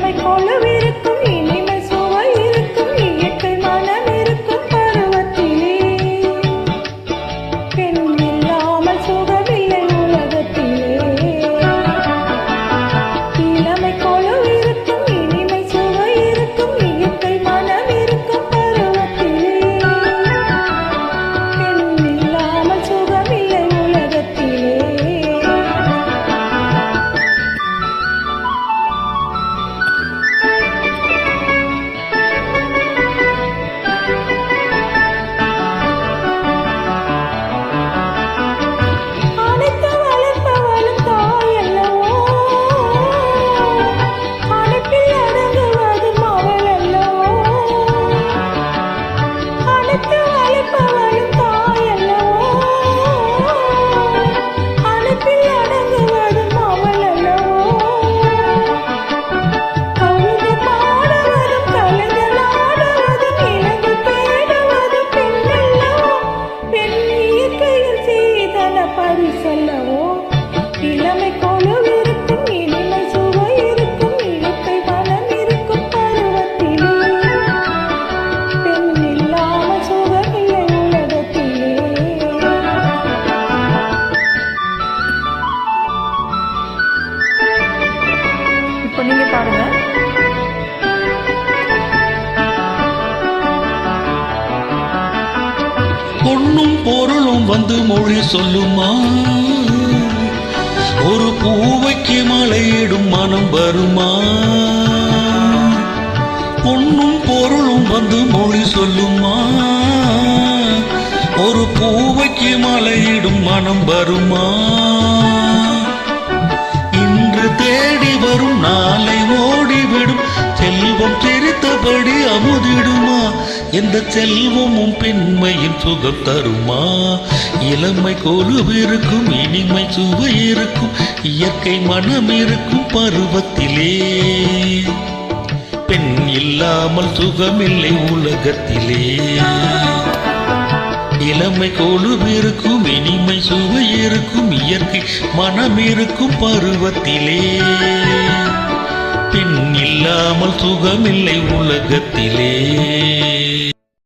இளமை கொலுவிருக்கும் இனிமை சுவை இருக்கும் இயற்கை மனம் இருக்கும் பருவத்திலே பெண் இல்லாமல் சுகமில்லை உலகத்திலே இளமை கொலுவிருக்கும் இனிமை சுவை இருக்கும் இயற்கை மனம் இருக்கும் பருவத்திலே பெண் இல்லாமல் சுகமில்லை உலகத்திலே. சொல்லவோ இளமை கொலுவிருக்கும் இனிமை சுவை இருக்கும் இயற்கை மனம் இருக்கும் பருவத்திலே பெண் இல்லாமல் சுகமில்லை உலகத்திலே. இப்போ நீங்க பாருங்க. பொன்னும் பொருளும் வந்து மொழி சொல்லுமா, ஒரு பூவைக்கு மலையிடும் மனம் வருமா. பொன்னும் பொருளும் வந்து மொழி சொல்லுமா, ஒரு பூவைக்கு மலையிடும் மனம் வருமா. இன்று தேடி வரும் நாளை ஓடிவிடும் செல்வம் சிரித்தபடி அமுதிடுமா. எந்த செல்வமும் பெண்மையின் சுகம் தருமா. இளமை கொலுவிருக்கும் இனிமை சுவை இருக்கும் இயற்கை மனம் இருக்கும் பருவத்திலே பெண் இல்லாமல் சுகமில்லை உலகத்திலே. இளமை கொலுவிருக்கும் இனிமை சுவை இருக்கும் இயற்கை மனம் இருக்கும் பருவத்திலே பெண் இல்லாமல் சுகமில்லை உலகத்திலே.